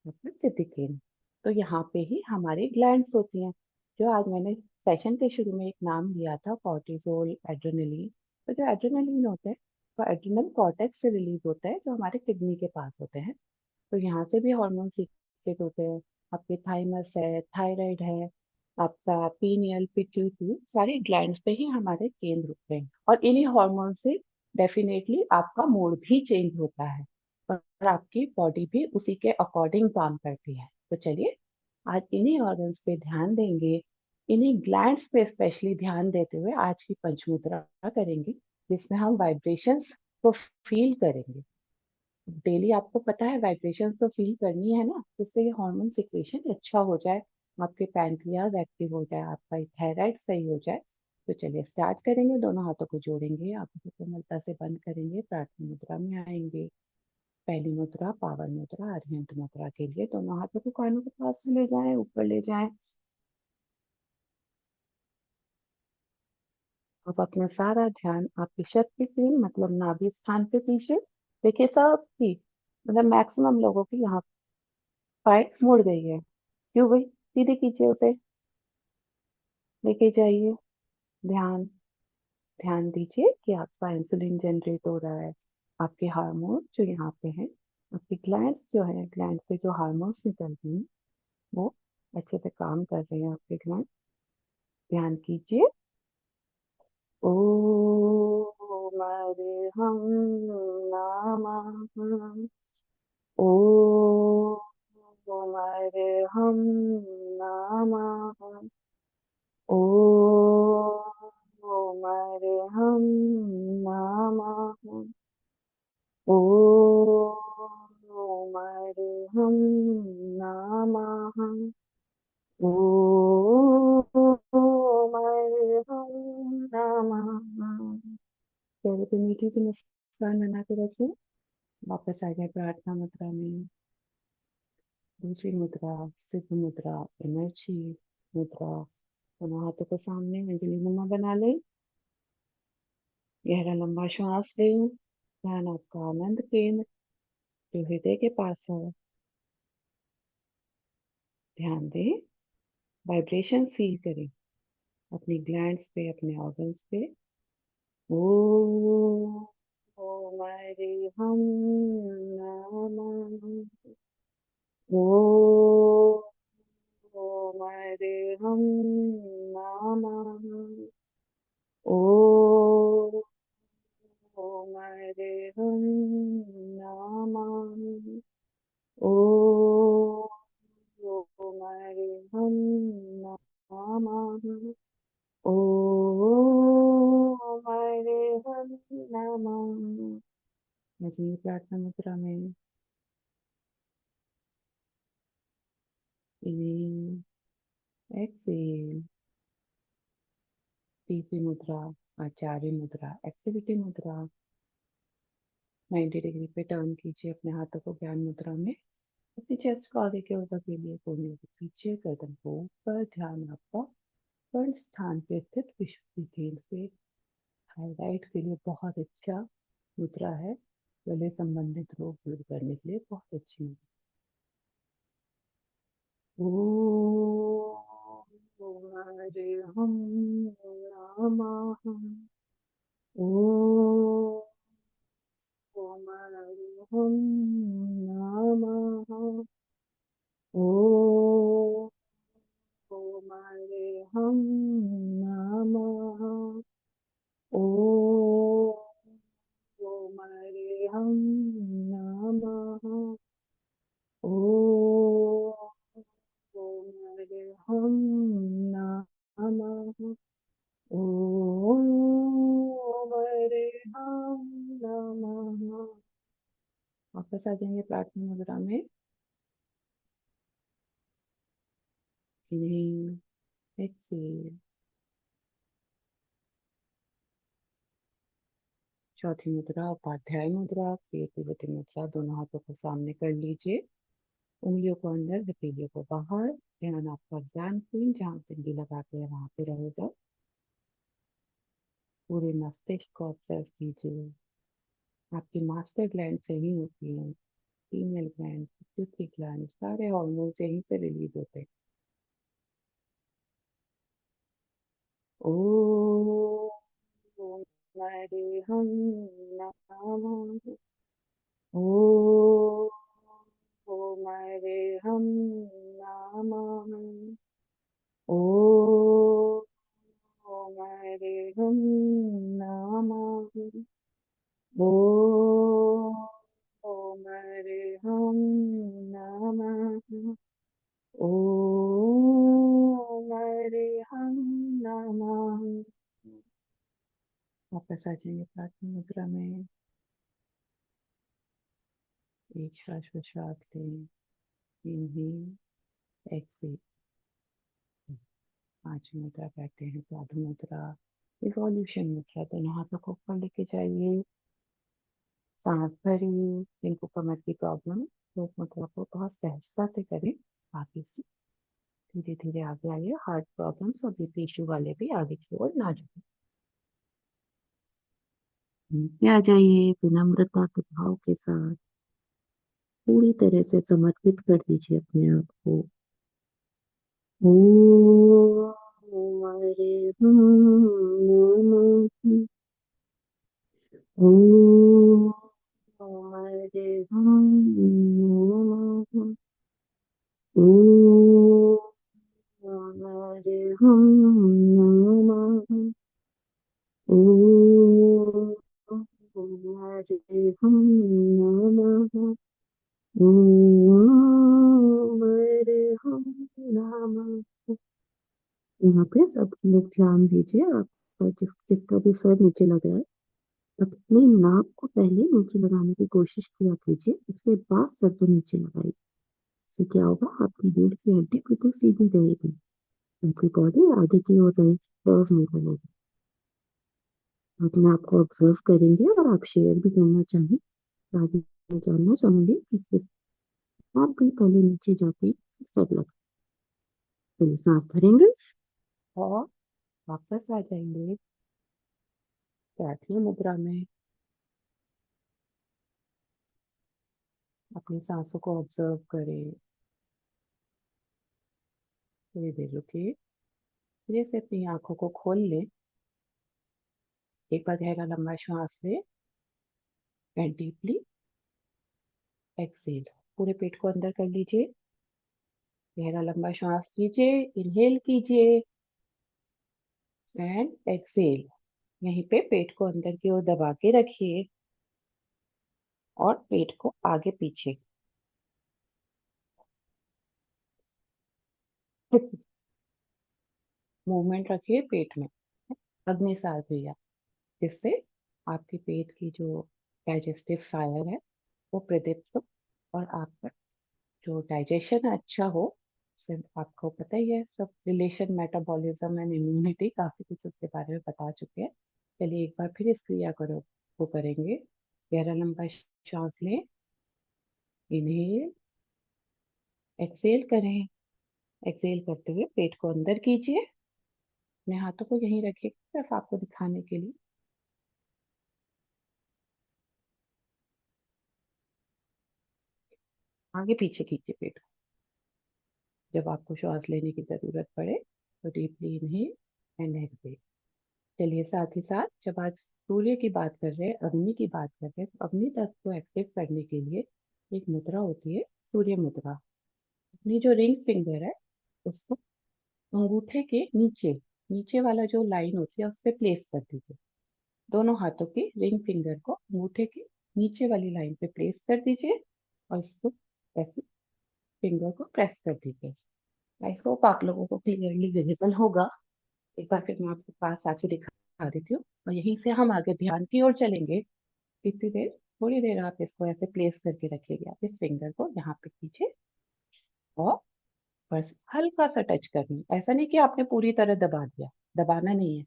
मतलब सिद्धि केंद्र, तो यहाँ पे ही हमारी ग्लैंड्स होती हैं। जो आज मैंने सेशन के शुरू में एक नाम लिया था, कॉर्टिसोल, एड्रेनलिन। तो जो एड्रेनलिन होता है वो एड्रिनल कॉर्टेक्स से रिलीज होता है, जो हमारे किडनी के पास होते हैं। तो यहाँ से भी हार्मोन सीक्रेट होते हैं। आपके थाइमस है, थायराइड है, आपका पीनियल, पिट्यूटरी, सारी ग्लैंड्स पे ही हमारे केंद्र होते हैं। और इन्हीं हार्मोन से डेफिनेटली आपका मूड भी चेंज होता है और आपकी बॉडी भी उसी के अकॉर्डिंग काम करती है। तो चलिए आज इन्हीं ऑर्गन्स पे ध्यान देंगे, इन्हीं ग्लैंड्स पे स्पेशली ध्यान देते हुए आज की पंचमुद्रा करेंगे, जिसमें हम वाइब्रेशंस को फील करेंगे। डेली आपको पता है वाइब्रेशंस तो फील करनी है ना, जिससे ये हार्मोन सिक्रेशन अच्छा हो जाए, आपके पैंक्रियाज एक्टिव हो जाए, आपका थायराइड सही हो जाए। तो चलिए स्टार्ट करेंगे। दोनों हाथों को जोड़ेंगे, आंखों को कोमलता से बंद करेंगे, प्रार्थना मुद्रा में आएंगे। पहली मुद्रा पावन मुद्रा, अर्हंत मुद्रा के लिए दोनों हाथों को कानों के पास से ले जाएं, ऊपर ले जाएं। अब अपना सारा ध्यान आपकी शक्ति के मतलब नाभि स्थान पे कीजिए। देखिए सबकी मतलब मैक्सिमम लोगों की यहाँ पाइट मुड़ गई है। क्यों गई? सीधे कीजिए उसे, लेके जाइए। ध्यान, ध्यान दीजिए कि आपका इंसुलिन जनरेट हो रहा है। आपके हार्मोन जो यहाँ पे हैं, आपकी ग्लैंड्स जो है, ग्लैंड से जो हार्मोन्स निकल रही हैं वो अच्छे से काम कर रहे हैं आपके ग्लैंड। ध्यान कीजिए। ओ मरे हम नमः। ओ मरे हम नमः। ओ हम नमः। ओ हम नमः। ओ हम नमः। चलो तो मीठी सी मुस्कान बना के रखिए। वापस आ जाए प्रार्थना मुद्रा में। दूसरी मुद्रा, सिद्ध मुद्रा, एनर्जी मुद्रा। दोनों हाथों को सामने अंजलि मुमा बना ले। गहरा लंबा श्वास ले। ध्यान आपका आनंद केंद्र जो हृदय के पास है। ध्यान दें, वाइब्रेशन फील करें अपनी ग्लैंड्स पे, अपने ऑर्गन्स पे। ओ हमारे हम नमः। ओ हमारे हम नमः। नमः। ॐ हरिहं नमः। अगली प्रार्थना मुद्रा में इन एक्सेल, तीसरी मुद्रा आचार्य मुद्रा, एक्टिविटी मुद्रा। 90 डिग्री पे टर्न कीजिए अपने हाथों को ज्ञान मुद्रा में। अपनी चेस्ट को आगे के ऊपर के लिए, कोहनी को पीछे, गर्दन को ऊपर, ध्यान आपका वर्ण स्थान पे स्थित विशुद्धि केंद्र पे। थायराइड के लिए बहुत अच्छा मुद्रा है, गले संबंधित रोग दूर करने के लिए बहुत अच्छी मुद्रा। ओम हरिहं नमः। ओम हरिहं नमः। ओम हरिहं नमः। ओम हरिहं नमः। ओम हरिहं नमः। ओम हरिहं नमः। वापस आ जाएंगे प्रार्थना मुद्रा में। Inhale, exhale. चौथी मुद्रा उपाध्याय मुद्रा, क्रिएटिविटी मुद्रा। दोनों हाथों को सामने कर लीजिए, उंगलियों को अंदर, हथेलियों को बाहर। ध्यान आपका ज्ञान पिंड, जहाँ पिंडी लगाते हैं वहां पे रहेगा। पूरे मस्तिष्क को ऑब्जर्व कीजिए। आपकी मास्टर ग्लैंड से ही होती है, फीमेल ग्लैंड, पिट्यूटरी ग्लैंड, सारे हार्मोन्स यहीं से रिलीज होते हैं। ओम हरिहं नमः। ओम हरिहं नमः। ओम हरिहं नमः। ओम हरिहं नमः। ओम हरिहं नमः। वापस आ जाइए प्रार्थना मुद्रा में। एक श्वास प्रश्वास लें, इनहेल, एक्सेल। पांचवी मुद्रा कहते हैं साधु मुद्रा, इवोल्यूशन मुद्रा। दोनों हाथों को ऊपर लेके जाइए, सांस भरिए। जिनको कमर की प्रॉब्लम, तो इस मुद्रा को बहुत सहजता से करें। आगे से धीरे धीरे आगे आइए। हार्ट प्रॉब्लम्स और बीपी इश्यू वाले भी आगे की ओर ना जाए। नीचे आ जाइए, विनम्रता के भाव के साथ पूरी तरह से समर्पित कर दीजिए अपने आप को। ओम हरे नमः। ओम हरे नमः। ओम हरे नमः। ओम हरे नमः। ओम हरे नमः। यहाँ पे सब लोग ध्यान दीजिए, आप जिसका भी सर नीचे लग रहा है, अपने नाक को पहले नीचे लगाने की कोशिश किया कीजिए, उसके बाद सर को नीचे लगाइए। इससे क्या होगा, आपकी रीढ़ की हड्डी बिल्कुल सीधी रहेगी, आपकी बॉडी आगे की ओर रहेगी, कर्व नहीं बनेगी। अपने आप को ऑब्जर्व करेंगे और आप शेयर भी करना चाहें, तो आगे मैं जानना चाहूंगी कि आप भी पहले नीचे जाके सर लगा, तो सांस भरेंगे और वापस आ जाएंगे प्रार्थना मुद्रा में। अपनी सांसों को ऑब्जर्व करें, थोड़ी देर रुकिए, धीरे से अपनी आंखों को खोल लें। एक बार गहरा लंबा श्वास लें एंड डीपली एक्सेल। पूरे पेट को अंदर कर लीजिए, गहरा लंबा श्वास लीजिए, इनहेल कीजिए एंड एक्सेल। यहीं पे पेट को अंदर की ओर दबा के रखिए और पेट को आगे पीछे मूवमेंट रखिए पेट में, अग्निसार क्रिया, जिससे आपके पेट की जो डाइजेस्टिव फायर है वो प्रदीप्त हो और आपका जो डाइजेशन है अच्छा हो। सिर्फ आपको पता ही है सब रिलेशन मेटाबॉलिज्म एंड इम्यूनिटी, काफी कुछ उसके बारे में बता चुके हैं। चलिए एक बार फिर इस क्रिया करो को करेंगे। गहरा लंबा सांस लें, इनहेल, एक्सेल करें। एक्सेल करते हुए पेट को अंदर कीजिए, अपने हाथों को यहीं रखिए सिर्फ आपको दिखाने के लिए। आगे पीछे कीजिए पेट को। जब आपको श्वास लेने की जरूरत पड़े तो डीपली इनहेल एंड एक्सेल। चलिए साथ ही साथ जब आज सूर्य की बात कर रहे हैं, अग्नि की बात कर रहे हैं, तो अग्नि तत्व को एक्टिव करने के लिए एक मुद्रा होती है, सूर्य मुद्रा। अपनी जो रिंग फिंगर है उसको अंगूठे के नीचे, नीचे वाला जो लाइन होती है उस पे प्लेस कर दीजिए। दोनों हाथों की रिंग फिंगर को अंगूठे के नीचे वाली लाइन पे प्लेस कर दीजिए और इसको ऐसे फिंगर को प्रेस कर दीजिए। आई होप आप लोगों को क्लियरली विजिबल होगा। एक बार फिर मैं आपके पास आके दिखा देती हूँ और यहीं से हम आगे ध्यान की ओर चलेंगे। इतनी देर, थोड़ी देर आप इसको ऐसे प्लेस करके रखिएगा, इस फिंगर को यहाँ पे कीजिए और बस हल्का सा टच करना है। ऐसा नहीं कि आपने पूरी तरह दबा दिया, दबाना नहीं है,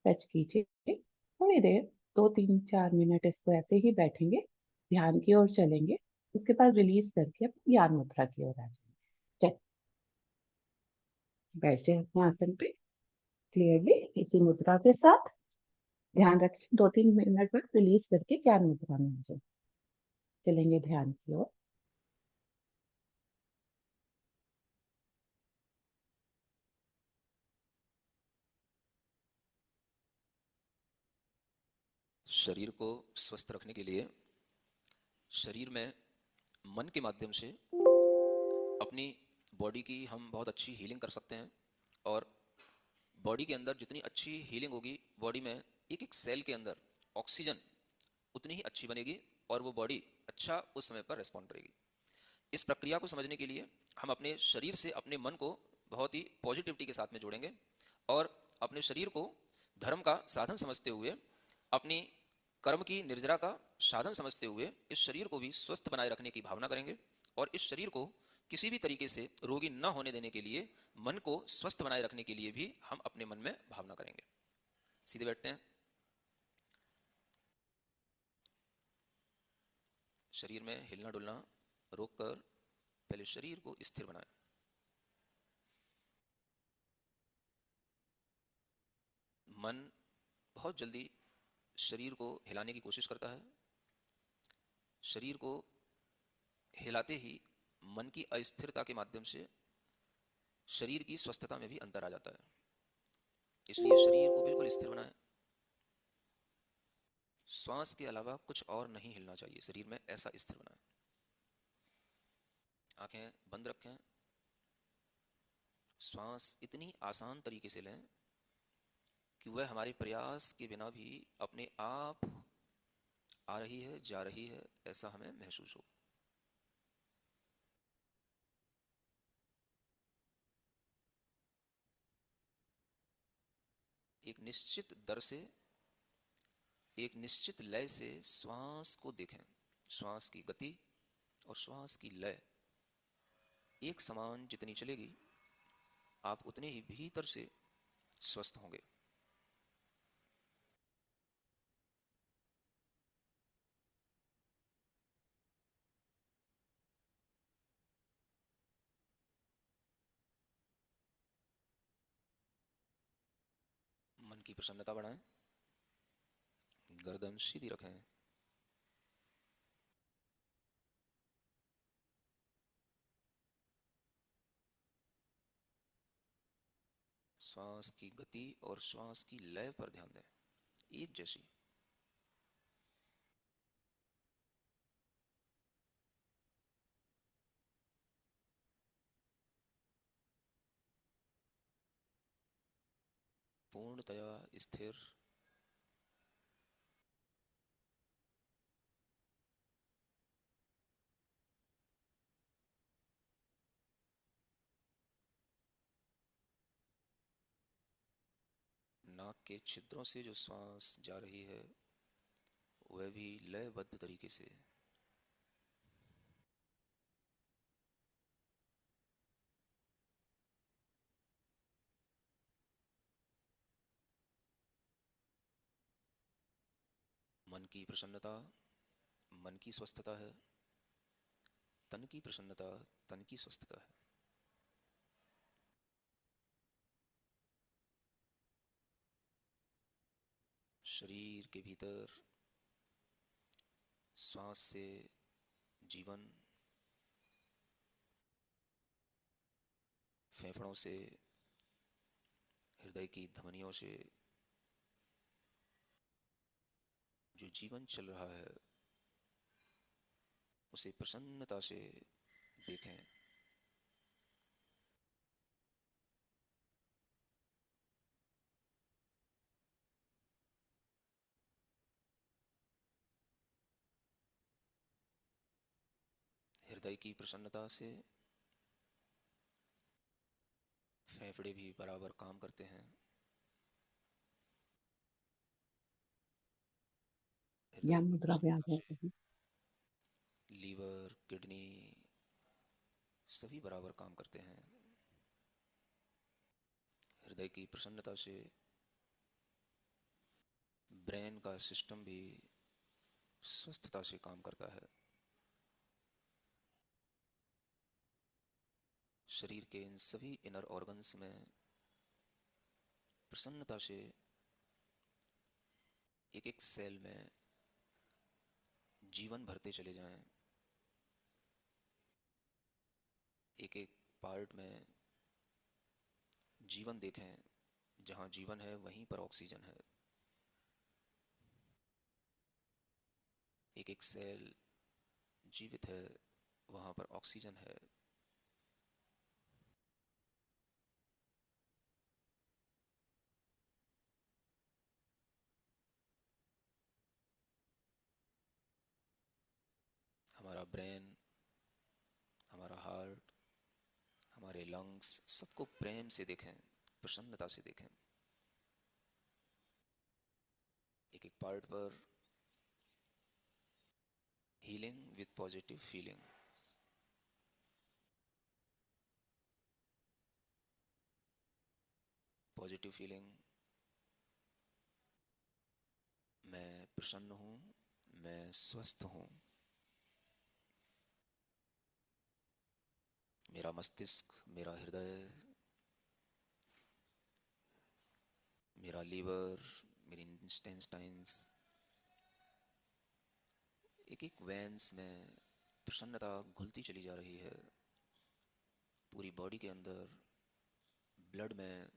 टच कीजिए। थोड़ी देर, 2 3 4 मिनट इसको ऐसे ही बैठेंगे, ध्यान की ओर चलेंगे। उसके बाद रिलीज करके अपनी ज्ञान मुद्रा की ओर आ जाएंगे। चल, बैठ जाए अपने आसन पे क्लियरली इसी मुद्रा के साथ। ध्यान रखें 2 3 मिनट बाद रिलीज करके ज्ञान मुद्रा में आ जाए। चलेंगे ध्यान की ओर। शरीर को स्वस्थ रखने के लिए शरीर में मन के माध्यम से अपनी बॉडी की हम बहुत अच्छी हीलिंग कर सकते हैं। और बॉडी के अंदर जितनी अच्छी हीलिंग होगी, बॉडी में एक एक सेल के अंदर ऑक्सीजन उतनी ही अच्छी बनेगी और वो बॉडी अच्छा उस समय पर रेस्पॉन्ड करेगी। इस प्रक्रिया को समझने के लिए हम अपने शरीर से अपने मन को बहुत ही पॉजिटिविटी के साथ में जोड़ेंगे और अपने शरीर को धर्म का साधन समझते हुए, अपनी कर्म की निर्जरा का साधन समझते हुए इस शरीर को भी स्वस्थ बनाए रखने की भावना करेंगे। और इस शरीर को किसी भी तरीके से रोगी न होने देने के लिए, मन को स्वस्थ बनाए रखने के लिए भी हम अपने मन में भावना करेंगे। सीधे बैठते हैं। शरीर में हिलना डुलना रोककर पहले शरीर को स्थिर बनाएं। मन बहुत जल्दी शरीर को हिलाने की कोशिश करता है। शरीर को हिलाते ही मन की अस्थिरता के माध्यम से शरीर की स्वस्थता में भी अंतर आ जाता है। इसलिए शरीर को बिल्कुल स्थिर बनाएं। श्वास के अलावा कुछ और नहीं हिलना चाहिए, शरीर में ऐसा स्थिर बनाएं। आंखें बंद रखें। श्वास इतनी आसान तरीके से लें कि वह हमारे प्रयास के बिना भी अपने आप आ रही है, जा रही है, ऐसा हमें महसूस हो। एक निश्चित दर से, एक निश्चित लय से श्वास को देखें। श्वास की गति और श्वास की लय एक समान जितनी चलेगी, आप उतने ही भीतर से स्वस्थ होंगे। मन की प्रसन्नता बढ़ाएं। गर्दन सीधी रखें। श्वास की गति और श्वास की लय पर ध्यान दें, एक जैसी। पूर्णतया स्थिर। के छिद्रों से जो श्वास जा रही है वह भी लयबद्ध तरीके से। मन की प्रसन्नता मन की स्वस्थता है, तन की प्रसन्नता तन की स्वस्थता है। शरीर के भीतर श्वास से जीवन, फेफड़ों से, हृदय की धमनियों से जो जीवन चल रहा है उसे प्रसन्नता से देखें। हृदय की प्रसन्नता से फेफड़े भी बराबर काम करते हैं। हृदय ज्ञान की मुद्रा पे आ प्रसन्नता जाए से कभी। लीवर, किडनी सभी बराबर काम करते हैं। हृदय की प्रसन्नता से ब्रेन का सिस्टम भी स्वस्थता से काम करता है। शरीर के इन सभी इनर ऑर्गन्स में प्रसन्नता से एक एक सेल में जीवन भरते चले जाएं। एक एक पार्ट में जीवन देखें। जहाँ जीवन है वहीं पर ऑक्सीजन है। एक एक सेल जीवित है, वहाँ पर ऑक्सीजन है। हमारा ब्रेन, हमारा हार्ट, हमारे लंग्स सबको प्रेम से देखें, प्रसन्नता से देखें। एक एक पार्ट पर healing with positive feeling. Positive feeling, मैं प्रसन्न हूँ, मैं स्वस्थ हूँ। मेरा मस्तिष्क, मेरा हृदय, मेरा लीवर, मेरी इंटेस्टाइन्स, एक एक वेंस में प्रसन्नता घुलती चली जा रही है। पूरी बॉडी के अंदर ब्लड में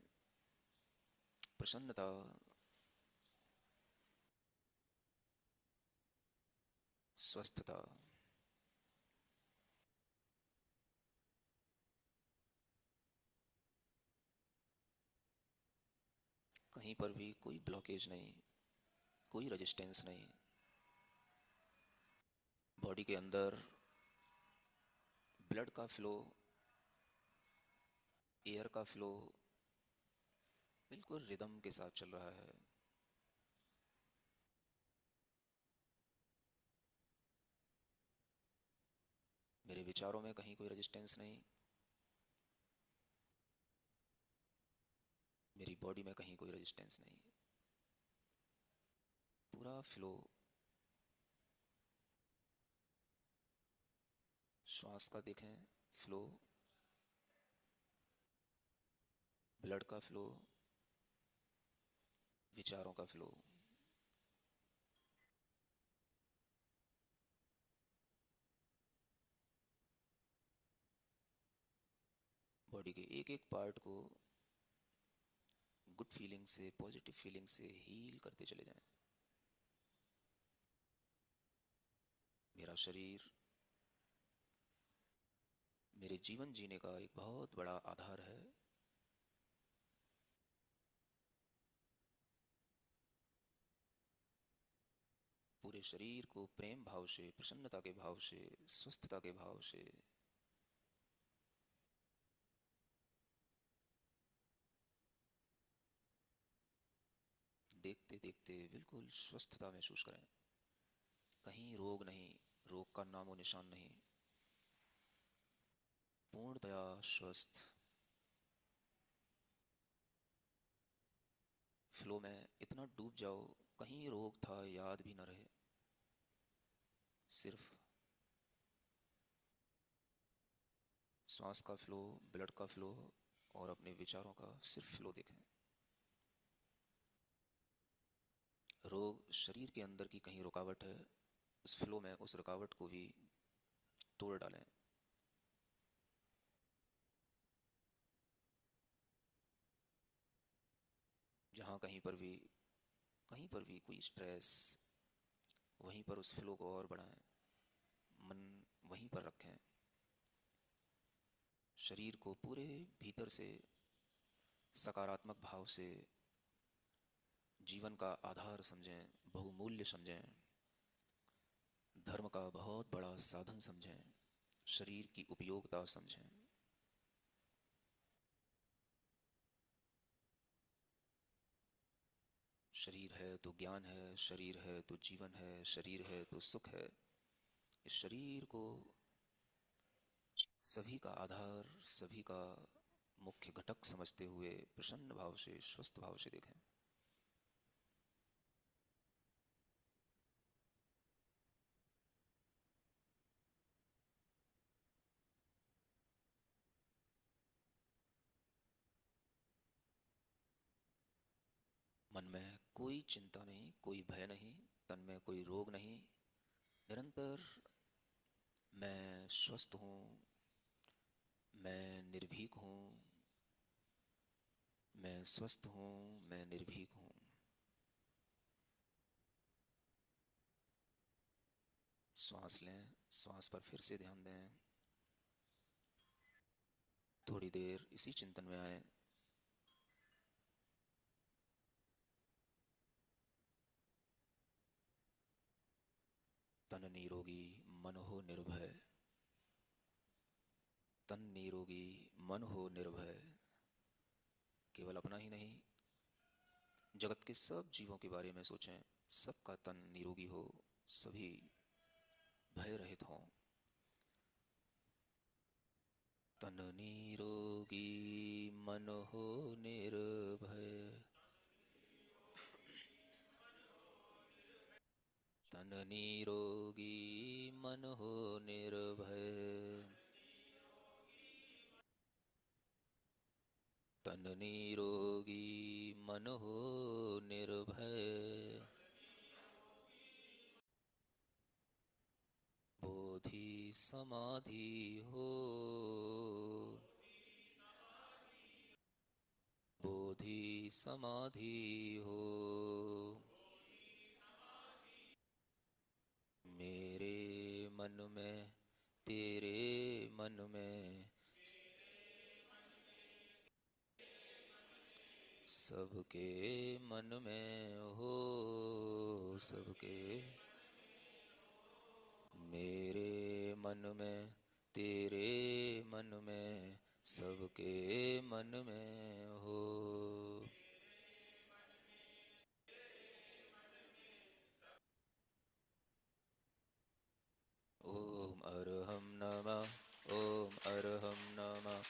प्रसन्नता, स्वस्थता। कहीं पर भी कोई ब्लॉकेज नहीं, कोई रेजिस्टेंस नहीं। बॉडी के अंदर ब्लड का फ्लो, एयर का फ्लो बिल्कुल रिदम के साथ चल रहा है। मेरे विचारों में कहीं कोई रेजिस्टेंस नहीं, मेरी बॉडी में कहीं कोई रेजिस्टेंस नहीं। पूरा फ्लो, श्वास का देखें फ्लो, ब्लड का फ्लो, विचारों का फ्लो। बॉडी के एक एक पार्ट को गुड फीलिंग से, पॉजिटिव फीलिंग से हील करते चले जाएं। मेरा शरीर मेरे जीवन जीने का एक बहुत बड़ा आधार है। पूरे शरीर को प्रेम भाव से, प्रसन्नता के भाव से, स्वस्थता के भाव से देखते देखते बिल्कुल स्वस्थता महसूस करें। कहीं रोग नहीं, रोग का नामो निशान नहीं, पूर्णतया स्वस्थ। फ्लो में इतना डूब जाओ, कहीं रोग था याद भी न रहे। सिर्फ श्वास का फ्लो, ब्लड का फ्लो और अपने विचारों का सिर्फ फ्लो देखें। रोग शरीर के अंदर की कहीं रुकावट है, उस फ्लो में उस रुकावट को भी तोड़ डालें। जहाँ कहीं पर भी कोई स्ट्रेस, वहीं पर उस फ्लो को और बढ़ाएं। मन वहीं पर रखें। शरीर को पूरे भीतर से सकारात्मक भाव से जीवन का आधार समझें, बहुमूल्य समझें, धर्म का बहुत बड़ा साधन समझें, शरीर की उपयोगिता समझें। शरीर है तो ज्ञान है, शरीर है तो जीवन है, शरीर है तो सुख है। इस शरीर को सभी का आधार, सभी का मुख्य घटक समझते हुए प्रसन्न भाव से, स्वस्थ भाव से देखें। मन में कोई चिंता नहीं, कोई भय नहीं, तन में कोई रोग नहीं। निरंतर मैं स्वस्थ हूँ, मैं निर्भीक हूँ, मैं स्वस्थ हूँ, मैं निर्भीक हूँ। श्वास लें, श्वास पर फिर से ध्यान दें। थोड़ी देर इसी चिंतन में आए। तन निरोगी, मन हो निर्भय। तन निरोगी, मन हो निर्भय। केवल अपना ही नहीं, जगत के सब जीवों के बारे में सोचें। सबका तन निरोगी हो, सभी भय रहित हों। तन निरोगी, मन हो निर्भय। तन निरोगी, मन हो निर्भय। तन निरोगी, मन हो निर्भय। बोधि समाधि हो, बोधि समाधि हो। मेरे मन में, तेरे मन में, सबके मन में हो, सबके। मेरे मन में, तेरे मन में, सबके मन में हो। ओम अरहम नमः, ओम अरहम नमः,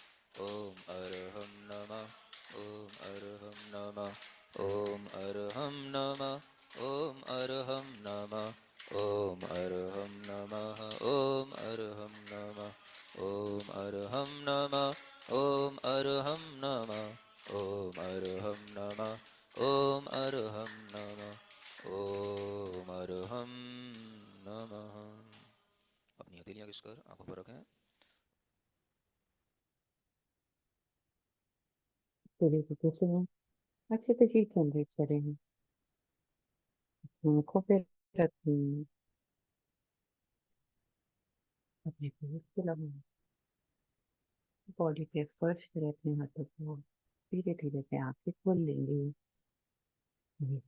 ओम अरहम नमः, ओम अरहम नमः, ओम अरहम नमः, ओम अरहम नमः, ओम अरहम नमः, ओम अरहम नमः, ओम अरहम नमः, ओम अरहम नमः, ओम अरहम नमः, ओम अरहम नमः, ओम अरहम नमः। अपनी हथेलियां घिसकर आंखों पर रखें। पूरी तरीके से हम अच्छे से हीट जनरेट करेंगे। आंखों पे रखें, अपने फेस पे लगाएं, बॉडी पे स्पर्श करें अपने हाथों को। धीरे धीरे से आंखें खोल लेंगे। ये,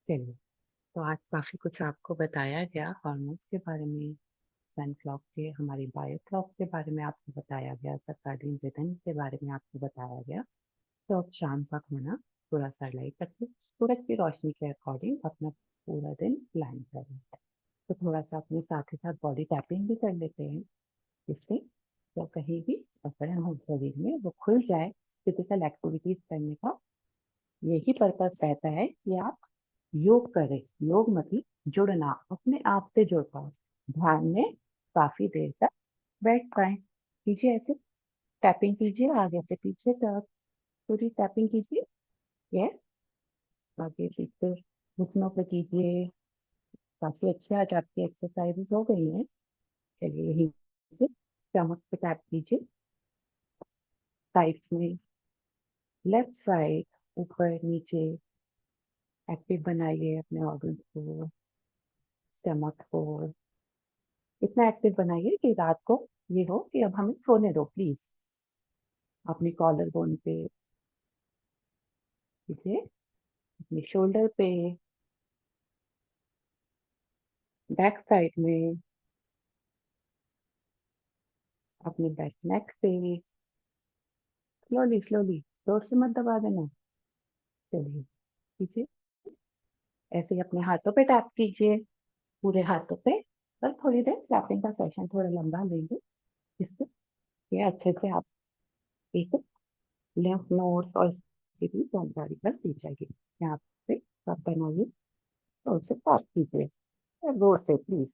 चलिए, तो आज काफी कुछ आपको बताया गया, हार्मोन्स के बारे में, सन क्लॉक के, हमारी बायो क्लॉक के बारे में आपको बताया गया, सर्काडियन रिदम के बारे में आपको बताया गया। तो अब शाम का खाना थोड़ा सा लाइट रखिए, सूरज की रोशनी के अकॉर्डिंग अपना पूरा दिन प्लान करें। तो थोड़ा सा अपने साथ ही साथ बॉडी टैपिंग भी कर लेते हैं, इससे तो कहीं भी अकड़न हो शरीर में वो खुल जाए। फिजिकल एक्टिविटीज करने का यही पर्पस रहता है कि आप योग करें। योग मतलब जुड़ना, अपने आप से जुड़ पाओ, ध्यान में काफी देर तक बैठ पाए। कीजिए ऐसे, टैपिंग कीजिए आगे से पीछे तक, पूरी टैपिंग कीजिए। ये आगे पीछे घुटनों पे कीजिए। काफी अच्छी आज आपकी एक्सरसाइजेस हो गई हैं। चलिए यही से स्टमक पे टैप कीजिए, साइड में, लेफ्ट साइड, ऊपर नीचे। एक्टिव बनाइए अपने ऑर्गन्स को, स्टमक को। इतना एक्टिव बनाइए कि रात को ये हो कि अब हमें सोने दो प्लीज। अपनी कॉलर बोन पे कीजिए, अपनी शोल्डर पे, बैक साइड में, अपने बैक नेक पे। स्लोली स्लोली, जोर से मत दबा देना। चलिए कीजिए ऐसे ही, अपने हाथों पे टैप कीजिए, पूरे हाथों पे। और थोड़ी देर टैपिंग का सेशन थोड़ा लंबा लेंगे, जिससे ये अच्छे से आप एक लिम्फ नोड्स और इसकी भी जानकारी बस दी जाएगी। यहाँ पे आप बनाइए और उसे टैप कीजिए जोर से प्लीज।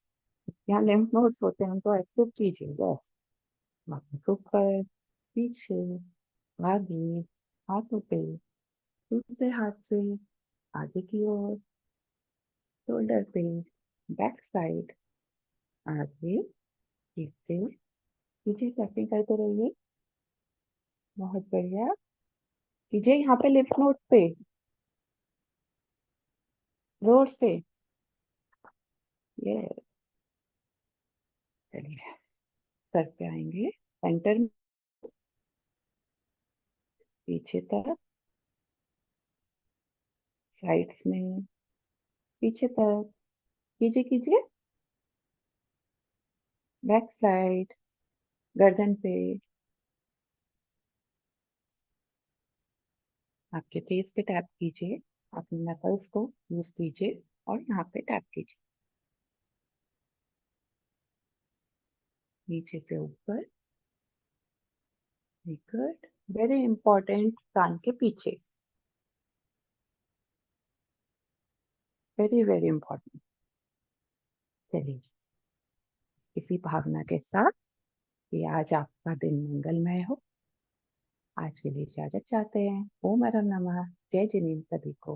यहाँ लिम्फ नोड्स होते हैं, उनको एक्टिव कीजिए बस। वापस ऊपर, पीछे, आगे, हाथों पे, दूसरे हाथ से आगे की ओर, शोल्डर पे, बैक साइड, आगे, पीछे। पीछे टैपिंग करते रहिए। बहुत बढ़िया। कीजिए यहाँ पे लिम्फ नोड पे जोर से। ये चलिए, सर पे आएंगे, सेंटर में, पीछे तरफ, साइड्स में, पीछे तरफ। कीजिए कीजिए, बैक साइड, गर्दन पे, आपके फेस पे टैप कीजिए। अपने नकल्स को यूज कीजिए और यहाँ पे टैप कीजिए, नीचे से ऊपर। गुड, वेरी इंपॉर्टेंट, कान के पीछे, वेरी वेरी इंपॉर्टेंट। चलिए, इसी भावना के साथ कि आज आपका दिन मंगलमय हो, आज के लिए इजाजत चाहते हैं। ओम अरम नमः। जय जिनेन्द्र सभी को।